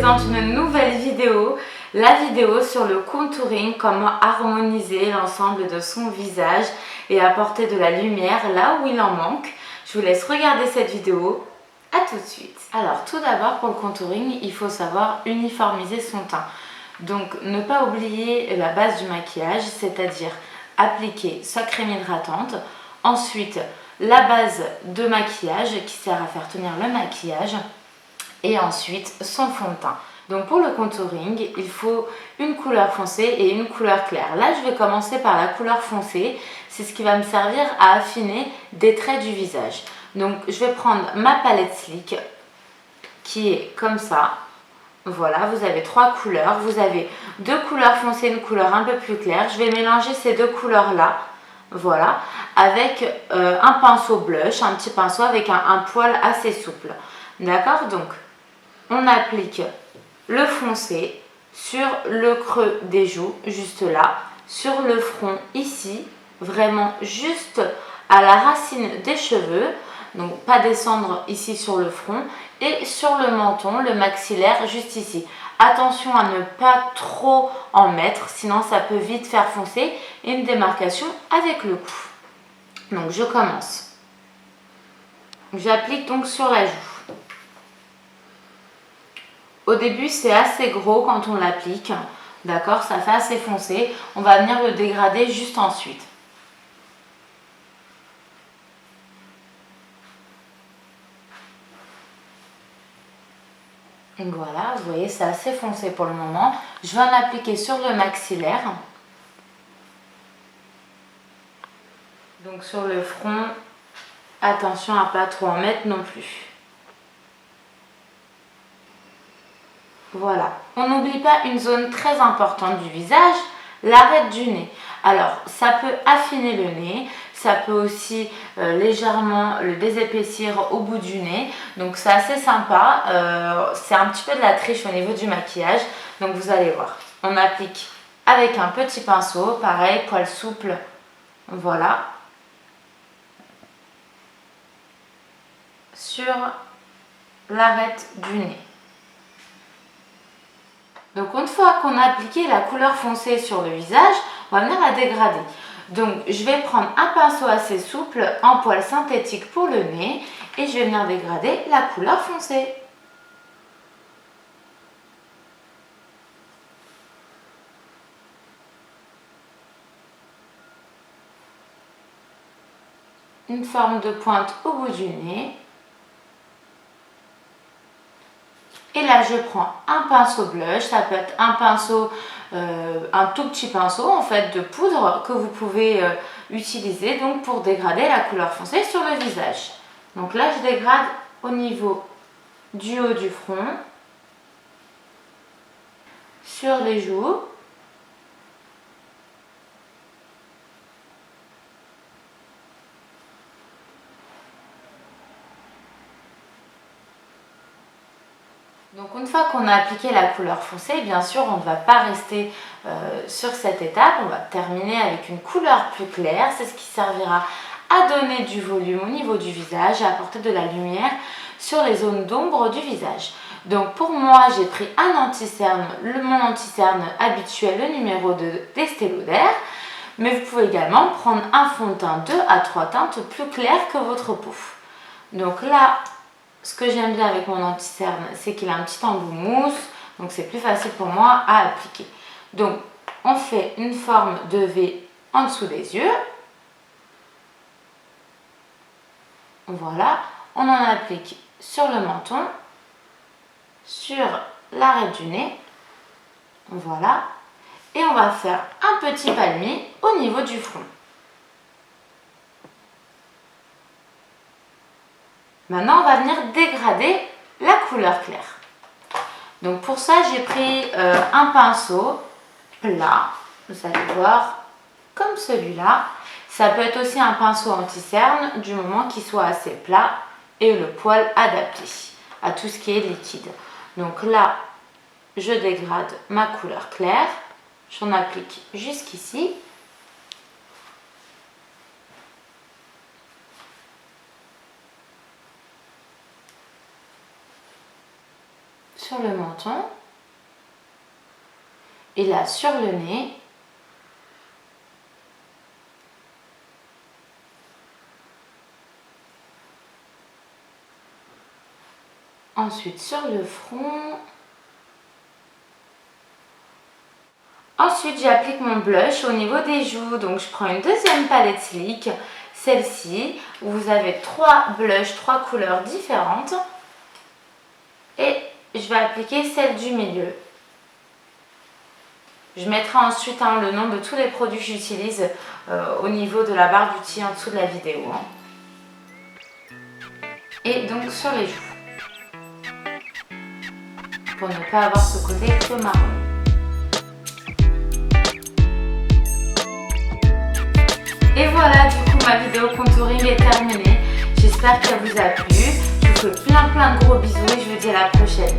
présente une nouvelle vidéo, la vidéo sur le contouring, comment harmoniser l'ensemble de son visage et apporter de la lumière là où il en manque. Je vous laisse regarder cette vidéo, à tout de suite. Alors tout d'abord pour le contouring, il faut savoir uniformiser son teint. Donc ne pas oublier la base du maquillage, c'est-à-dire appliquer sa crème hydratante, ensuite la base de maquillage qui sert à faire tenir le maquillage, et ensuite son fond de teint. Donc pour le contouring, il faut une couleur foncée et une couleur claire. Là, je vais commencer par la couleur foncée. C'est ce qui va me servir à affiner des traits du visage. Donc je vais prendre ma palette Sleek qui est comme ça. Voilà, vous avez trois couleurs. Vous avez deux couleurs foncées, une couleur un peu plus claire. Je vais mélanger ces deux couleurs-là. Voilà, avec un pinceau blush, un petit pinceau avec un poil assez souple. D'accord? Donc, on applique le foncé sur le creux des joues, juste là, sur le front ici, vraiment juste à la racine des cheveux, donc pas descendre ici sur le front, et sur le menton, le maxillaire juste ici. Attention à ne pas trop en mettre, sinon ça peut vite faire foncer, et une démarcation avec le cou. Donc je commence. J'applique donc sur la joue. Au début, c'est assez gros quand on l'applique, d'accord, ça fait assez foncé. On va venir le dégrader juste ensuite. Et voilà, vous voyez, c'est assez foncé pour le moment. Je vais en appliquer sur le maxillaire. Donc sur le front, attention à ne pas trop en mettre non plus. Voilà, on n'oublie pas une zone très importante du visage, l'arête du nez. Alors, ça peut affiner le nez, ça peut aussi légèrement le désépaissir au bout du nez. Donc, c'est assez sympa. C'est un petit peu de la triche au niveau du maquillage. Donc, vous allez voir. On applique avec un petit pinceau, pareil, poil souple. Voilà. Sur l'arête du nez. Donc une fois qu'on a appliqué la couleur foncée sur le visage, on va venir la dégrader. Donc je vais prendre un pinceau assez souple en poil synthétique pour le nez et je vais venir dégrader la couleur foncée. Une forme de pointe au bout du nez. Et là, je prends un pinceau blush, ça peut être un pinceau, un tout petit pinceau en fait de poudre que vous pouvez utiliser donc pour dégrader la couleur foncée sur le visage. Donc là, je dégrade au niveau du haut du front, sur les joues. Donc une fois qu'on a appliqué la couleur foncée, bien sûr on ne va pas rester sur cette étape, on va terminer avec une couleur plus claire, c'est ce qui servira à donner du volume au niveau du visage et à apporter de la lumière sur les zones d'ombre du visage. Donc pour moi j'ai pris un anti-cerne, mon anti-cerne habituel, le numéro 2 d'Estée Lauder, mais vous pouvez également prendre un fond de teint 2 à 3 teintes plus clair que votre peau. Donc là, ce que j'aime bien avec mon anti-cerne, c'est qu'il a un petit embout mousse, donc c'est plus facile pour moi à appliquer. Donc, on fait une forme de V en dessous des yeux. Voilà, on en applique sur le menton, sur l'arête du nez. Voilà, et on va faire un petit palmier au niveau du front. Maintenant, on va venir dégrader la couleur claire. Donc pour ça, j'ai pris un pinceau plat, vous allez voir, comme celui-là. Ça peut être aussi un pinceau anti-cerne, du moment qu'il soit assez plat et le poil adapté à tout ce qui est liquide. Donc là, je dégrade ma couleur claire, j'en applique jusqu'ici. sur le menton et là sur le nez. Ensuite sur le front. Ensuite j'applique mon blush au niveau des joues. Donc je prends une deuxième palette Sleek, celle-ci, où vous avez 3 blushs, 3 couleurs différentes. Et je vais appliquer celle du milieu. Je mettrai ensuite le nom de tous les produits que j'utilise au niveau de la barre d'outils en dessous de la vidéo. Et donc sur les joues. Pour ne pas avoir ce côté feu marron. Et voilà, du coup ma vidéo contouring est terminée. J'espère qu'elle vous a plu. Je vous fais plein de gros bisous et je vous dis à la prochaine.